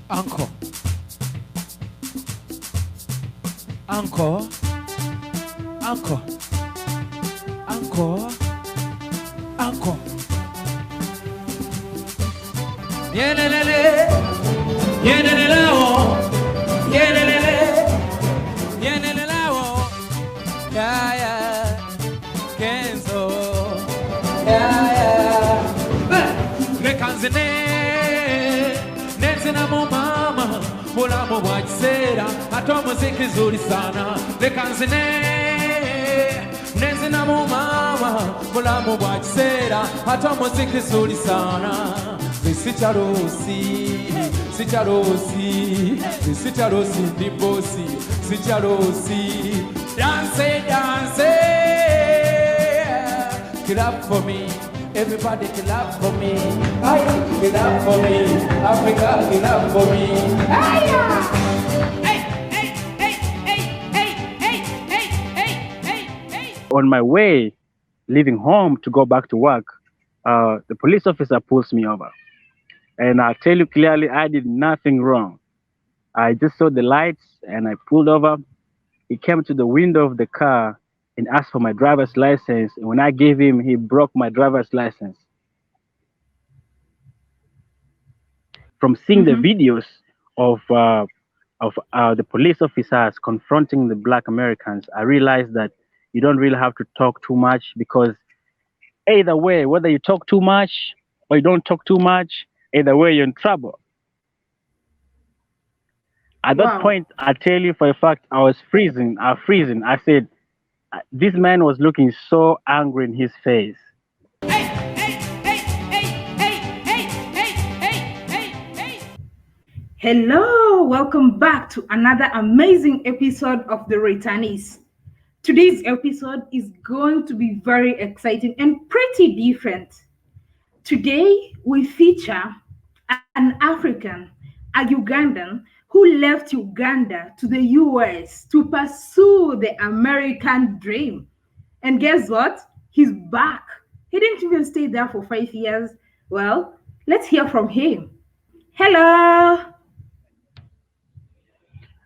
Uncle. Uncle. Uncle. Uncle. Uncle. Yenelele. Yenelele. Yenelele. Yenelele. Yeah, yeah. Kenzo. Yeah, yeah. Rekanzene. Nenzina mo mama. Mula mo wajisera. Atomo ziki zuri sana. Rekanzene. Nenzina mo mama. Mula mo wajisera. Atomo ziki zuri sana. Sicharosi, sicharosi, sicharosi, dibosi, sicharosi. Dance, dance, clap for me. Everybody clap for me. Aye, clap for me. Africa, clap for me. On my way, leaving home to go back to work, the police officer pulls me over. And I'll tell you clearly, I did nothing wrong. I just saw the lights and I pulled over. He came to the window of the car and asked for my driver's license. And when I gave him, he broke my driver's license. From seeing the videos of the police officers confronting the Black Americans, I realized that you don't really have to talk too much, because either way, whether you talk too much or you don't talk too much, either way, you're in trouble. At that point, I tell you for a fact, I was freezing. I said, this man was looking so angry in his face. Hello, welcome back to another amazing episode of The Returnees. Today's episode is going to be very exciting and pretty different. Today, we feature an African, a Ugandan, who left Uganda to the US to pursue the American dream. And guess what? He's back. He didn't even stay there for 5 years. Well, let's hear from him. Hello.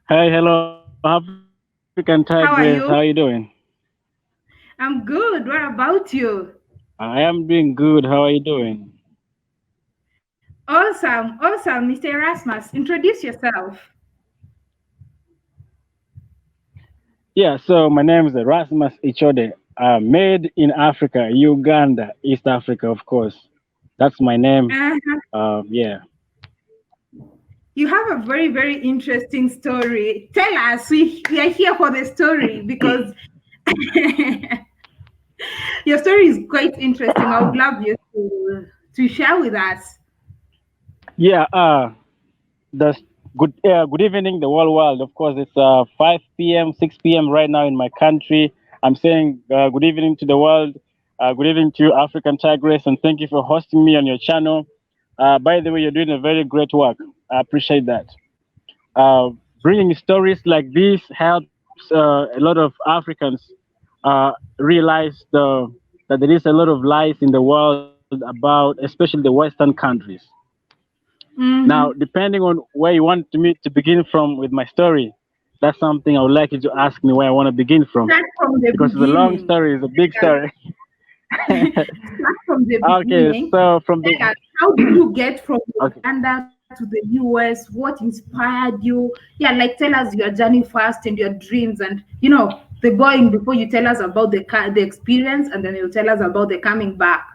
Hey, hello, African Tigress. How are you doing? I'm good. What about you? I am doing good. How are you doing? Awesome, Mr. Erasmus. Introduce yourself. Yeah, so my name is Erasmus Ichode. Made in Africa, Uganda, East Africa, of course. That's my name. Yeah. You have a very, very interesting story. Tell us. We are here for the story because your story is quite interesting. I would love you to share with us. Yeah. Good evening, the whole world. Of course, it's 5 p.m., 6 p.m. right now in my country. I'm saying good evening to the world. Good evening to you, African Tigress, and thank you for hosting me on your channel. By the way, you're doing a very great work. I appreciate that. Bringing stories like this helps a lot of Africans realize that there is a lot of lies in the world about, especially the Western countries. Now, depending on where you want me to begin from with my story, that's something I would like you to ask me where I want to begin from. Start from the because beginning. It's a long story, it's a big story. Start from the beginning. Okay, so from the how did you get from Uganda to the US? What inspired you? Yeah, like tell us your journey first and your dreams, and the going before you tell us about the experience, and then you'll tell us about the coming back.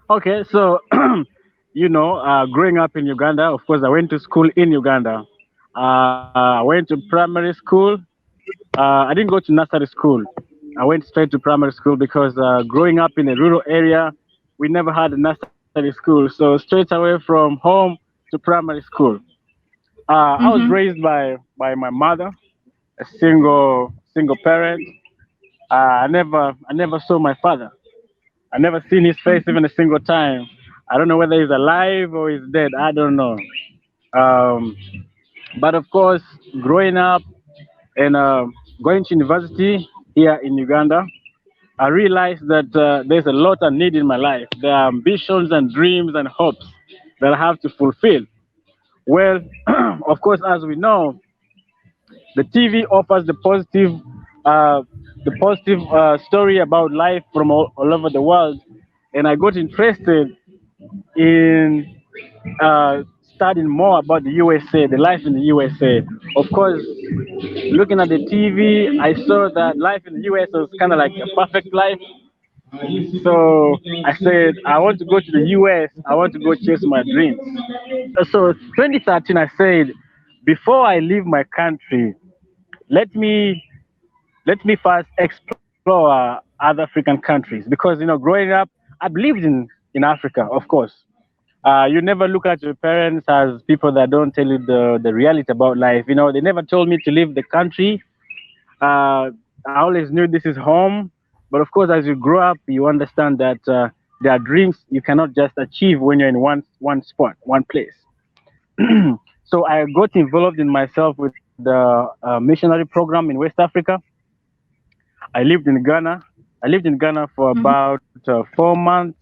Okay, so growing up in Uganda, of course, I went to school in Uganda. I went to primary school. I didn't go to nursery school. I went straight to primary school because growing up in a rural area, we never had a nursery school. So straight away from home to primary school. I was raised by my mother, a single parent. I never saw my father. I never seen his face even a single time. I don't know whether he's alive or he's dead. I don't know. But of course, growing up and going to university here in Uganda, I realized that there's a lot I need in my life. There are ambitions and dreams and hopes that I have to fulfill. Well, of course, as we know, the TV offers uh, the positive story about life from all over the world, and I got interested in studying more about the USA, the life in the USA. Of course, looking at the TV, I saw that life in the US was kind of like a perfect life. So I said, I want to go to the US. I want to go chase my dreams. So 2013, I said, before I leave my country, let me let me first explore other African countries because growing up, I believed in Africa, of course. You never look at your parents as people that don't tell you the reality about life. They never told me to leave the country. I always knew this is home. But of course, as you grow up, you understand that there are dreams you cannot just achieve when you're in one spot, one place. So I got involved in myself with the missionary program in West Africa. I lived in Ghana. I lived in Ghana for Mhm. about 4 months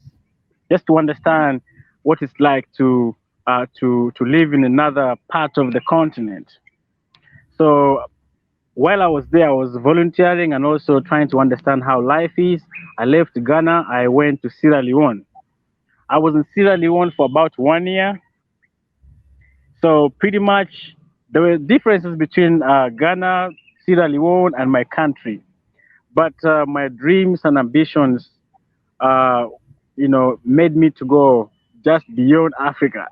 just to understand what it's like to live in another part of the continent. So while I was there, I was volunteering and also trying to understand how life is. I left Ghana. I went to Sierra Leone. I was in Sierra Leone for about 1 year. So pretty much there were differences between Ghana, Sierra Leone, and my country. But my dreams and ambitions, uh, made me to go just beyond Africa.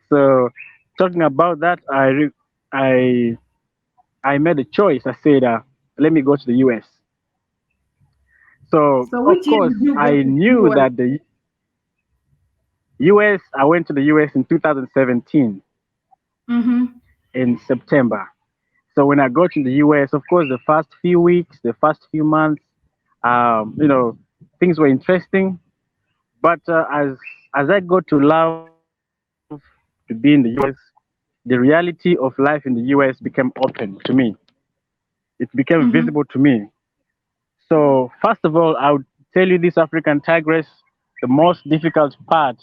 So talking about that, I I made a choice. I said, let me go to the US. So So of which year course, did you go I to the knew US? that the US. I went to the US in 2017 Mm-hmm. in September. So when I got to the US, of course, the first few weeks, the first few months, things were interesting. But as I got to love to be in the US, the reality of life in the US became open to me. It became visible Mm-hmm. to me. So first of all, I would tell you this African tigress, the most difficult part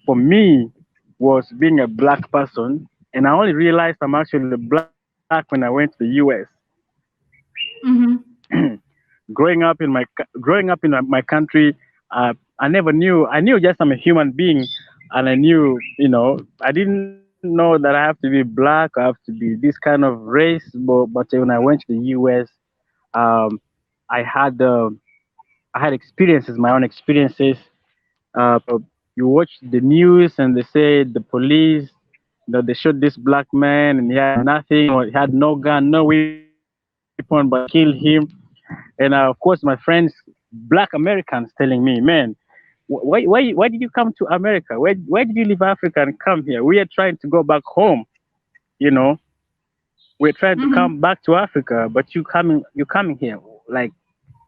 for me was being a black person, and I only realized I'm actually black when I went to the US. Mm-hmm. Growing up in my country, I never knew. I knew just I'm a human being, and I knew, I didn't know that I have to be black. I have to be this kind of race. But when I went to the US, um, I had I had experiences, my own experiences. You watch the news and they say the police, they shot this black man and he had nothing, or he had no gun, no weapon, but they killed him. And of course, my friends, black Americans, telling me, man, why did you come to America? Why did you leave Africa and come here? We are trying to go back home. You know, we're trying to Mm-hmm. come back to Africa, but you're coming here. Like,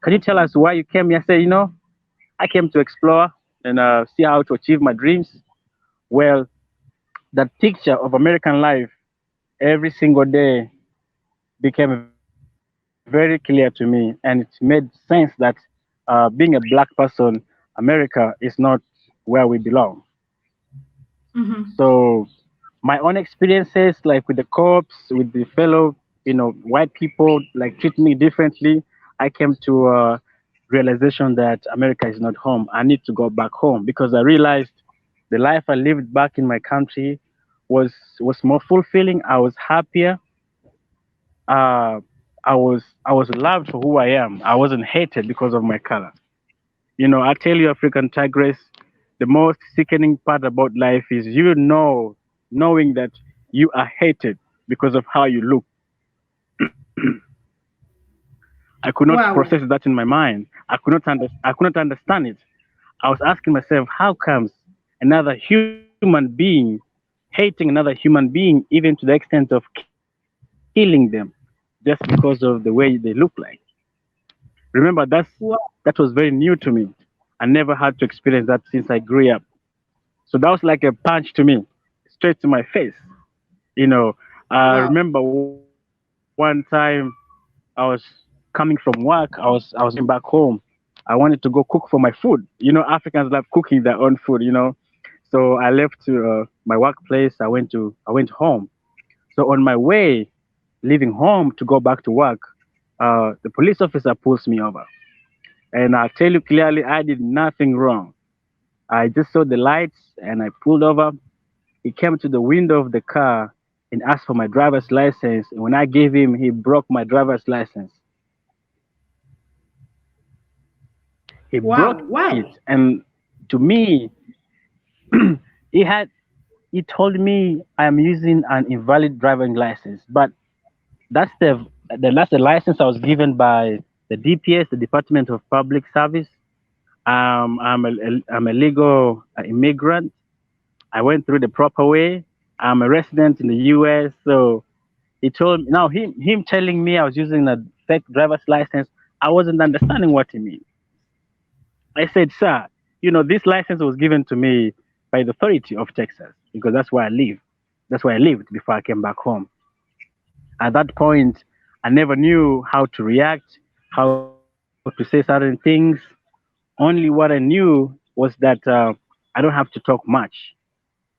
can you tell us why you came here? I say, I came to explore and see how to achieve my dreams. Well, that picture of American life every single day became very clear to me, and it made sense that being a black person, America is not where we belong. Mm-hmm. So my own experiences, like with the cops, with the fellow, white people, like treat me differently. I came to a realization that America is not home. I need to go back home because I realized the life I lived back in my country was more fulfilling. I was happier. Uh, I was loved for who I am. I wasn't hated because of my color. I tell you, African tigress, the most sickening part about life is knowing that you are hated because of how you look. I could not Wow. process that in my mind. I could not understand it. I was asking myself, how comes another human being hating another human being even to the extent of killing them just because of the way they look like? Remember, Wow. that was very new to me. I never had to experience that since I grew up. So that was like a punch to me, straight to my face. You know, I Wow. remember one time I was coming from work. I was going back home. I wanted to go cook for my food. Africans love cooking their own food. So I left my workplace. I went home. So on my way, leaving home to go back to work, the police officer pulls me over. And I tell you clearly, I did nothing wrong. I just saw the lights and I pulled over. He came to the window of the car and asked for my driver's license. And when I gave him, he broke my driver's license. He broke Wow. it. Why? And to me, he had he told me I am using an invalid driving license. But that's that's the license I was given by the DPS, the Department of Public Service. I'm a legal immigrant. I went through the proper way. I'm a resident in the US. So he told me, now him telling me I was using a fake driver's license, I wasn't understanding what he meant. I said, sir, this license was given to me by the authority of Texas because that's where I live. That's where I lived before I came back home. At that point, I never knew how to react, how to say certain things. Only what I knew was that I don't have to talk much.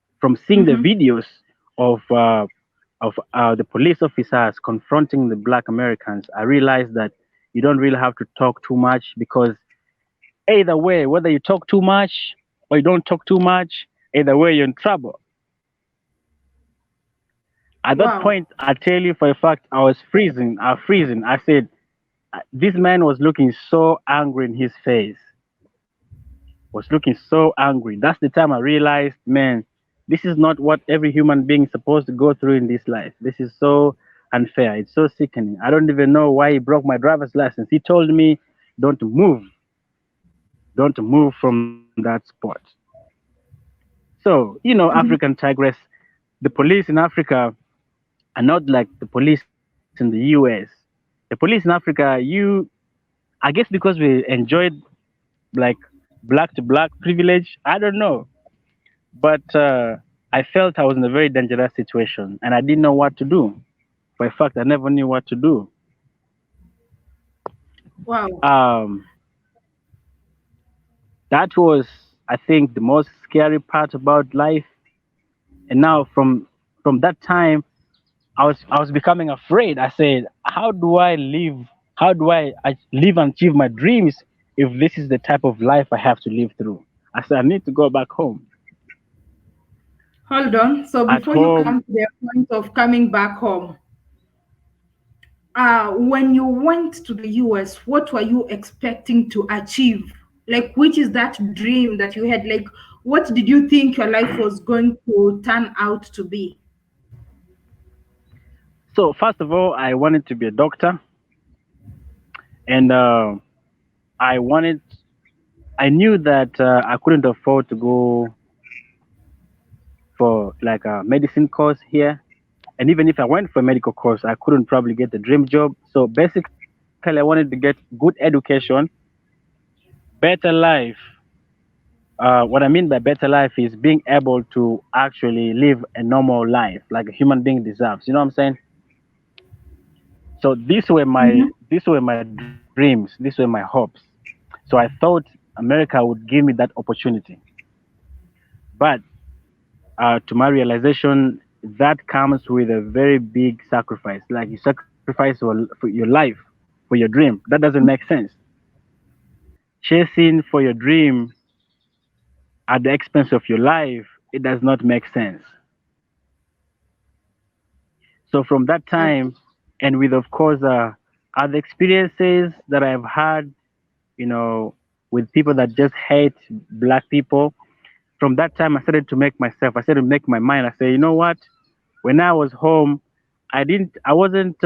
From seeing the Mm-hmm. videos of the police officers confronting the Black Americans, I realized that you don't really have to talk too much because either way, whether you talk too much or you don't talk too much, either way you're in trouble. At that Wow. point, I tell you for a fact, I was freezing. I was freezing. I said, this man was looking so angry in his face. Was looking so angry. That's the time I realized, man, this is not what every human being is supposed to go through in this life. This is so unfair. It's so sickening. I don't even know why he broke my driver's license. He told me, don't move, don't move from that spot. So, Mm-hmm. African Tigress, the police in Africa are not like the police in the US. The police in Africa, I guess because we enjoyed like black to black privilege, I don't know. But I felt I was in a very dangerous situation and I didn't know what to do. For a fact, I never knew what to do. Wow. Um, that was, I think, the most scary part about life. And now, from that time, I was becoming afraid. I said, how do I live? How do I live and achieve my dreams if this is the type of life I have to live through? I said, I need to go back home. Hold on. So At before you home, come to the point of coming back home, when you went to the US, what were you expecting to achieve? Like, which is that dream that you had? Like, what did you think your life was going to turn out to be? so first of all, I wanted to be a doctor, and I wanted. I knew that I couldn't afford to go for like a medicine course here, and even if I went for a medical course, I couldn't probably get the dream job. So basically, I wanted to get good education, better life. What I mean by better life is being able to actually live a normal life like a human being deserves. You know what I'm saying? So these were my dreams. These were my hopes. So I thought America would give me that opportunity. But to my realization, that comes with a very big sacrifice. Like you sacrifice for your life, for your dream. That doesn't make sense. Chasing for your dream at the expense of your life, it does not make sense. So from that time, and with of course other experiences that I've had, with people that just hate black people. From that time, I started to make my mind. I say, you know what? When I was home, I wasn't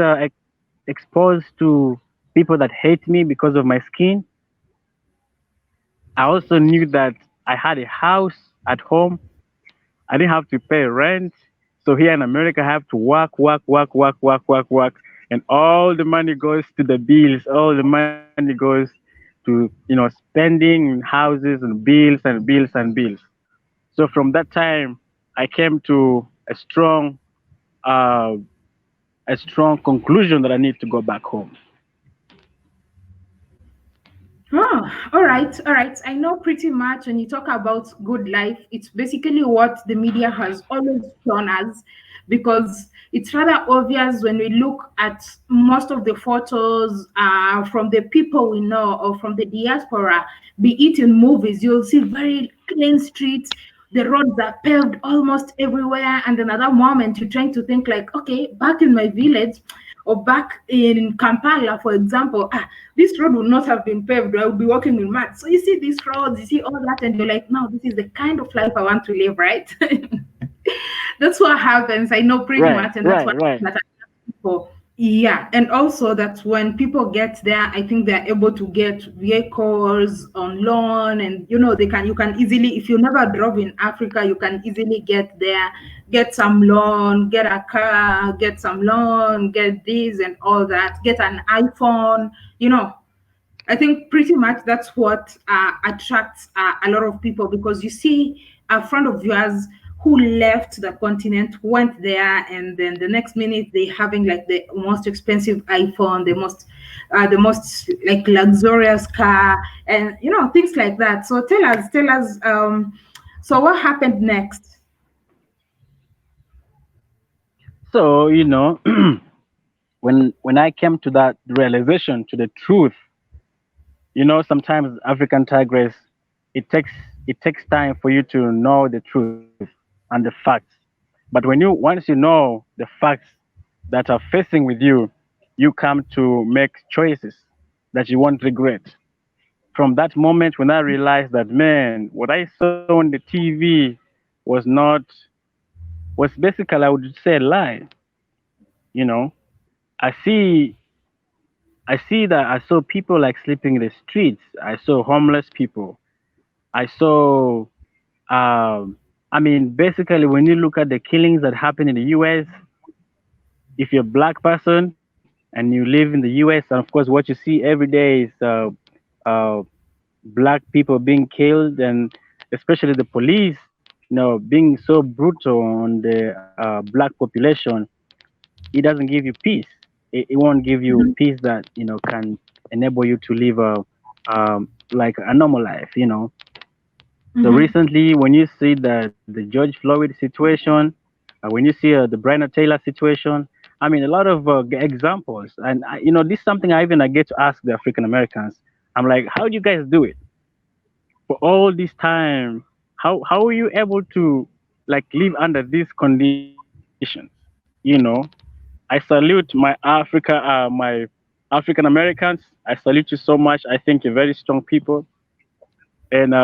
exposed to people that hate me because of my skin. I also knew that I had a house at home. I didn't have to pay rent. So here in America, I have to work, work, work, work, work, work, work, and all the money goes to the bills. All the money goes to spending houses and bills and bills. So from that time, I came to uh, a strong conclusion that I need to go back home. Oh, all right, all right. I know pretty much when you talk about good life, it's basically what the media has always shown us because it's rather obvious when we look at most of the photos from the people we know or from the diaspora, be it in movies, you'll see very clean streets. The roads are paved almost everywhere, and another moment you're trying to think like, okay, back in my village, or back in Kampala, for example, this road would not have been paved. I would be walking in mud. So you see these roads, you see all that, and you're like, no, this is the kind of life I want to live, right? That's what happens. I know pretty Right, much, and that's right, what right. that people. Yeah, and also that when people get there, I think they're able to get vehicles on loan, and they can you can easily, if you never drove in Africa, you can easily get there, get some loan, get a car, get some loan, get this and all that, get an iPhone. I think pretty much that's what attracts a lot of people because you see a friend of yours who left the continent, went there, and then the next minute they having like the most expensive iPhone, the most like luxurious car, and things like that. So tell us. So what happened next? So, when I came to that realization, to the truth, sometimes African tigress, it takes it takes time for you to know the truth and the facts. But once you know the facts that are facing with you, you come to make choices that you won't regret. From that moment when I realized that, man, what I saw on the TV was not was basically, I would say, a lie. You know, I see I see that I saw people like sleeping in the streets. I saw homeless people. I saw, I mean, basically, when you look at the killings that happen in the US, if you're a black person and you live in the US, and of course, what you see every day is uh, black people being killed, and especially the police, being so brutal on the black population, it doesn't give you peace. It won't give you Mhm, peace that can enable you to live a like a normal life. So mhm, recently, when you see the George Floyd situation, when you see the Breonna Taylor situation, I mean, a lot of examples, and this is something I get to ask the African Americans. I'm like, how do you guys do it for all this time? How are you able to like live under these conditions? I salute my my African Americans. I salute you so much. I think you're very strong people, and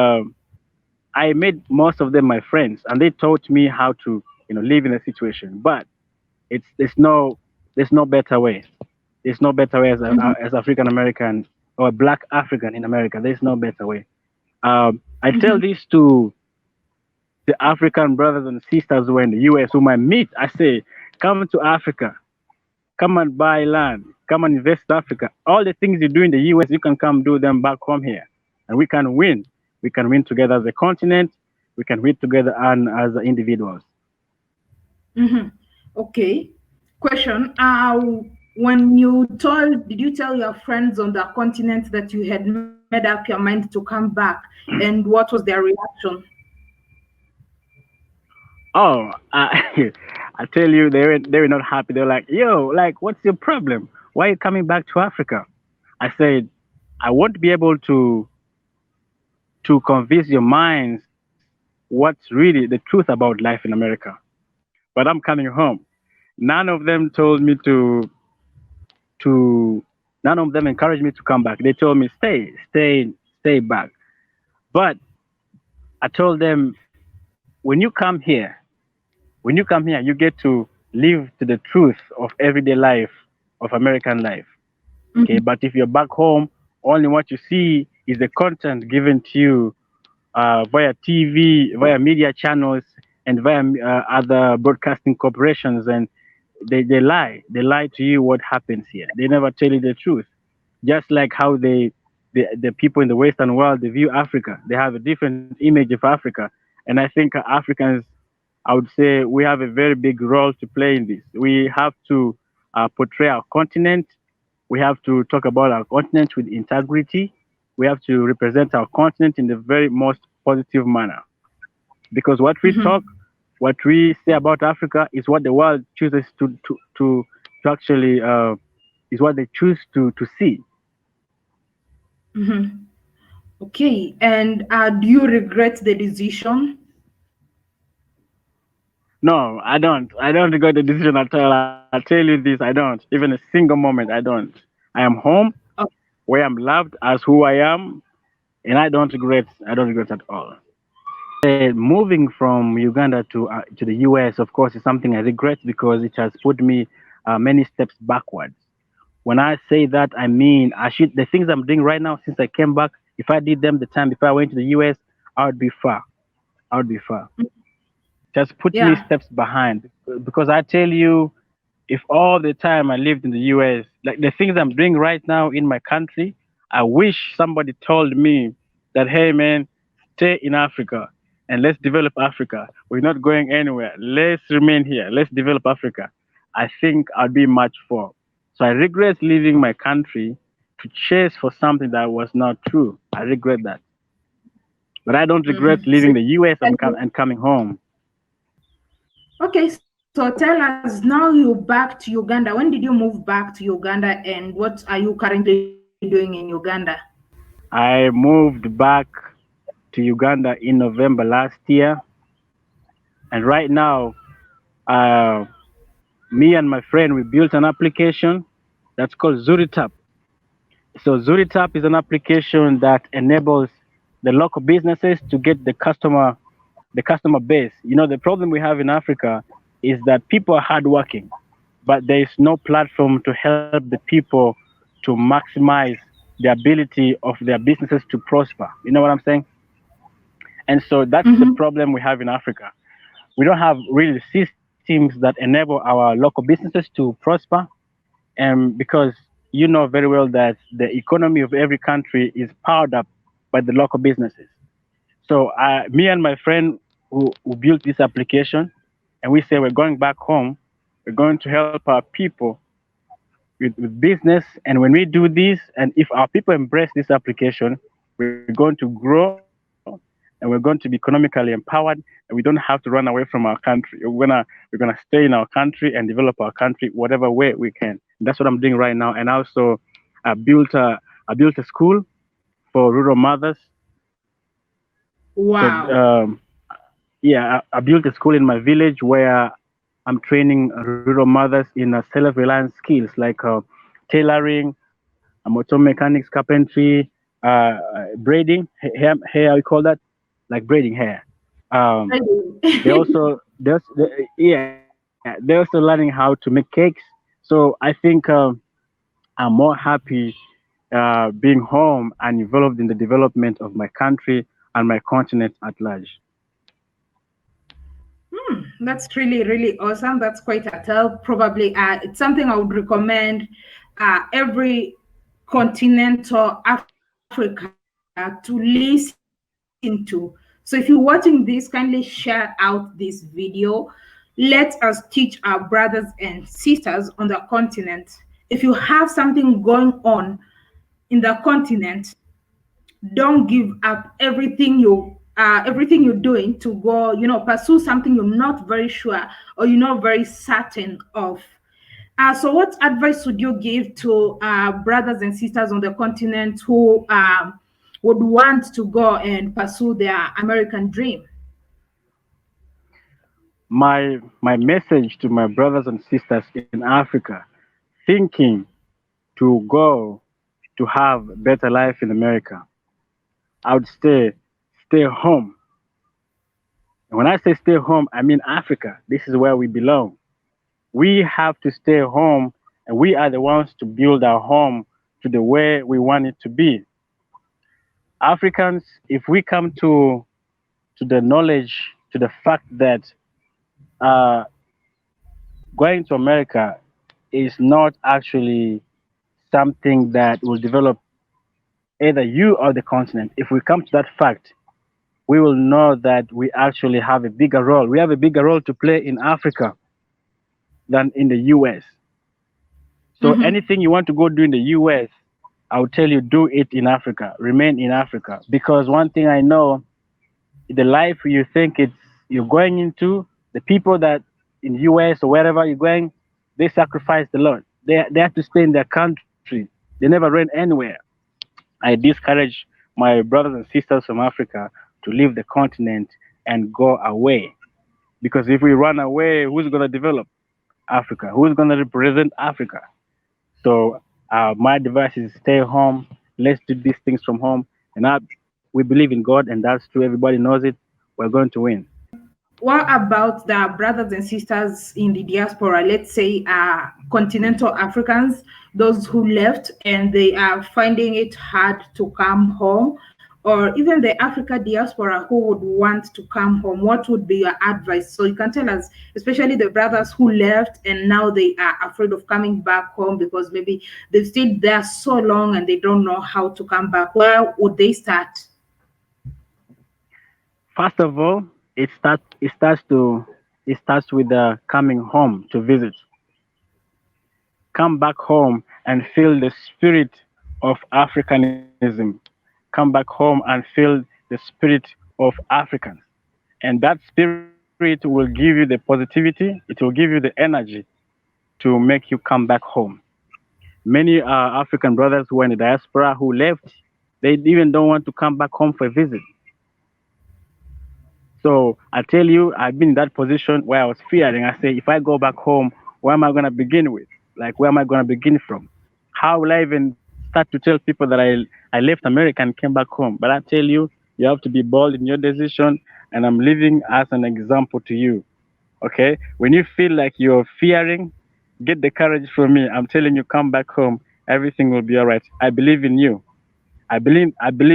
I made most of them my friends, and they taught me how to, live in a situation. But there's no better way. There's no better way mhm, as African American or Black African in America. There's no better way. I tell mhm, this to the African brothers and sisters who are in the US whom I meet. I say, come to Africa, come and buy land, come and invest in Africa. All the things you do in the US, you can come do them back home here, and we can win. We can win together as a continent. We can win together and as individuals. mhm. Okay. Question. Did you tell your friends on the continent that you had made up your mind to come back, and what was their reaction? Oh, I tell you, they were not happy. They're like, "Yo, like, what's your problem? Why are you coming back to Africa?" I said, "I won't be able to convince your minds what's really the truth about life in America, but I'm coming home." None of them told me to. None of them encouraged me to come back. They told me, stay back. But I told them, when you come here, you get to live to the truth of everyday life, of American life. Okay, Mhm, but if you're back home, only what you see is the content given to you via TV, via media channels, and via other broadcasting corporations, and they lie. They lie to you what happens here. They never tell you the truth. Just like how the people in the Western world they view Africa, they have a different image of Africa, and I think Africans, I would say, we have a very big role to play in this. We have to portray our continent. We have to talk about our continent with integrity. we have to represent our continent in the very most positive manner. Because what we talk, what we say about Africa is what the world chooses to actually is what they choose to see. Okay, and do you regret the decision? No, I don't. I don't regret the decision at all. I'll tell you this, I don't. Even a single moment, I don't. I am home Oh, where I'm loved as who I am, and I don't regret. I don't regret at all. Moving from Uganda to the US, of course, is something I regret because it has put me many steps backwards. When I say that, I mean I should the things I'm doing right now since I came back. If I did them the time before I went to the US, I would be far. I would be far. Just put me yeah. steps behind because I tell you, if all the time I lived in the US, like the things I'm doing right now in my country, I wish somebody told me that, hey man, stay in Africa and let's develop Africa. We're not going anywhere. Let's remain here. Let's develop Africa. I think I'd be much for. So I regret leaving my country to chase for something that was not true. I regret that. But I don't regret So, leaving the US and coming home. okay, so tell us now you're back to Uganda. When did you move back to Uganda and what are you currently doing in Uganda? I moved back to Uganda in November last year, and right now, uh, me and my friend we built an application that's called ZuriTap. So ZuriTap is an application that enables the local businesses to get the customer base. You know, the problem we have in Africa is that people are hardworking, but there is no platform to help the people to maximize the ability of their businesses to prosper. You know what I'm saying? And so that's the problem we have in Africa. We don't have really systems that enable our local businesses to prosper. And because you know very well that the economy of every country is powered up by the local businesses. So me and my friend who built this application, and we say we're going back home, we're going to help our people with business. And when we do this, and if our people embrace this application, we're going to grow and we're going to be economically empowered, and we don't have to run away from our country. We're gonna stay in our country and develop our country whatever way we can. That's what I'm doing right now. And also, I built a school for rural mothers. So Wow. yeah, I built a school in my village where I'm training rural mothers in self-reliance skills like tailoring, motor mechanics, carpentry, braiding, hair, we call that, like braiding hair. Um, they're also learning how to make cakes. So I think I'm more happy being home and involved in the development of my country and my continent at large. That's really, really awesome. That's quite a tell. Probably it's something I would recommend every continent or Africa to listen to. So if you're watching this, kindly share out this video. Let us teach our brothers and sisters on the continent. If you have something going on in the continent, don't give up everything you're doing to go, pursue something you're not very sure or you're not very certain of. So what advice would you give to brothers and sisters on the continent who would want to go and pursue their American dream? My message to my brothers and sisters in Africa thinking to go to have a better life in America, I would stay home. And when I say stay home, I mean Africa. This is where we belong. We have to stay home, and we are the ones to build our home to the way we want it to be. Africans, if we come to the knowledge, to the fact that uh, going to America is not actually something that will develop either you or the continent. If we come to that fact, we will know that we actually have a bigger role. We have a bigger role to play in Africa than in the US. So anything you want to go do in the US, I would tell you do it in Africa, remain in Africa. Because one thing I know, the life you think it's you're going into, the people that in US or wherever you're going, they sacrifice a lot. They have to stay in their country. They never ran anywhere. I discourage my brothers and sisters from Africa to leave the continent and go away. Because if we run away, who's going to develop Africa? Who's going to represent Africa? So my advice is stay home. Let's do these things from home. And we believe in God, and that's true. Everybody knows it. We're going to win. What about the brothers and sisters in the diaspora? Let's say continental Africans, those who left and they are finding it hard to come home, or even the Africa diaspora who would want to come home. What would be your advice? So you can tell us, especially the brothers who left and now they are afraid of coming back home because maybe they've stayed there so long and they don't know how to come back. Where would they start? First of all, it starts with coming home to visit. Come back home and feel the spirit of Africanism. Come back home and feel the spirit of Africans. And that spirit will give you the positivity, it will give you the energy to make you come back home. Many African brothers who are in the diaspora who left, they even don't want to come back home for a visit. So I tell you, I've been in that position where I was fearing. I say, if I go back home, where am I going to begin with? Like, where am I going to begin from? How will I even start to tell people that I left America and came back home? But I tell you, you have to be bold in your decision, and I'm living as an example to you. Okay? When you feel like you're fearing, get the courage from me. I'm telling you, come back home. Everything will be all right. I believe in you. I believe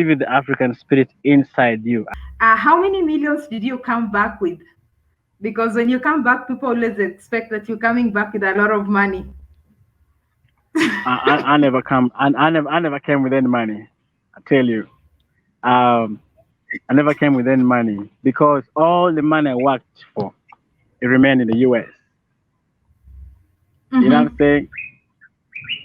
in the African spirit inside you. How many millions did you come back with? Because when you come back, people always expect that you're coming back with a lot of money. I never come. I never came with any money. I tell you, um, I never came with any money because all the money I worked for, it remained in the U.S. You know what I'm Mm-hmm. saying?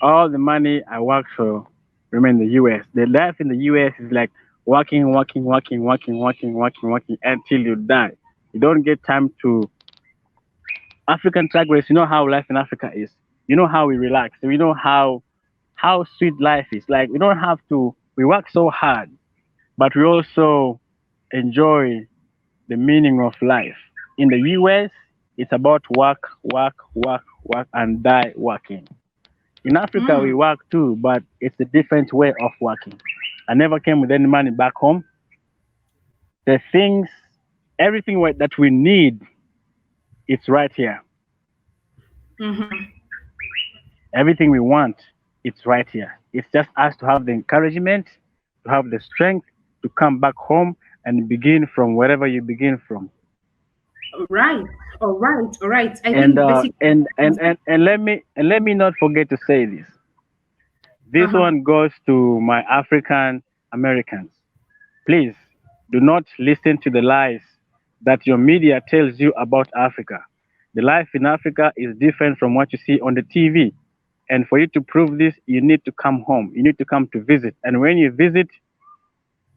All the money I worked for remained in the U.S. The life in the U.S. is like working, working, working, working, working, working, working until you die. You don't get time to African track race. You know how life in Africa is. You know how we relax. We know how sweet life is. Like we don't have to. We work so hard, but we also enjoy the meaning of life. In the US, it's about work, work, work, work, and die working. In Africa, we Mm. work too, but it's a different way of working. I never came with any money back home. The things, everything that we need, it's right here. Mm-hmm. Everything we want, it's right here. It's just us to have the encouragement, to have the strength to come back home and begin from wherever you begin from. Right. All right. All right. I And think basically. let me not forget to say this. This Uh-huh. one goes to my African Americans. Please do not listen to the lies that your media tells you about Africa. The life in Africa is different from what you see on the TV. And for you to prove this, you need to come home. You need to come to visit. And when you visit,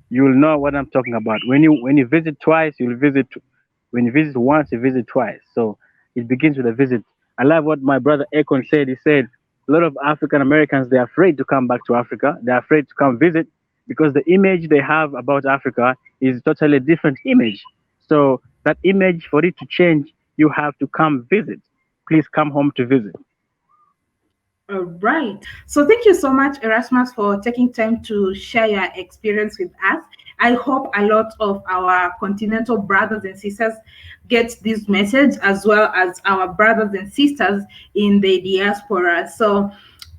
you will know what I'm talking about. When you visit twice, you'll visit. When you visit once, you visit twice. So it begins with a visit. I love what my brother Akon said. He said a lot of African Americans they're afraid to come back to Africa. They're afraid to come visit because the image they have about Africa is totally different image. So that image for it to change, you have to come visit. Please come home to visit. All right. So thank you so much, Erasmus, for taking time to share your experience with us. I hope a lot of our continental brothers and sisters get this message, as well as our brothers and sisters in the diaspora. So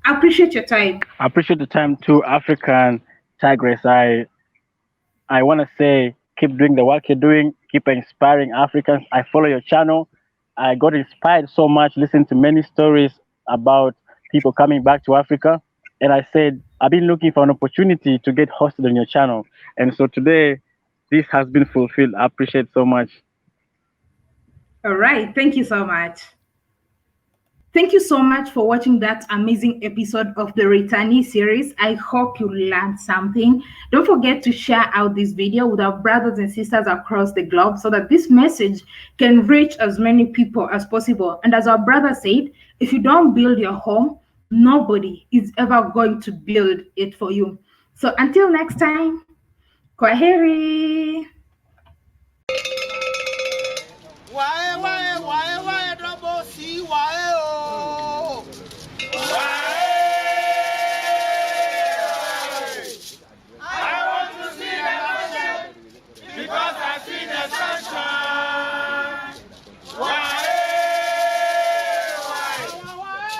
I appreciate your time. I appreciate the time too, African Tigress. I want to say keep doing the work you're doing, keep inspiring Africans. I follow your channel. I got inspired so much listening to many stories about people coming back to Africa. And I said, I've been looking for an opportunity to get hosted on your channel. And so today, this has been fulfilled. I appreciate so much. All right. Thank you so much. Thank you so much for watching that amazing episode of the Returnee series. I hope you learned something. Don't forget to share out this video with our brothers and sisters across the globe so that this message can reach as many people as possible. And as our brother said, if you don't build your home, nobody is ever going to build it for you. So until next time, kwaheri. Why, double C, why, oh. I want to see the ocean because I see the sunshine. Why? Why?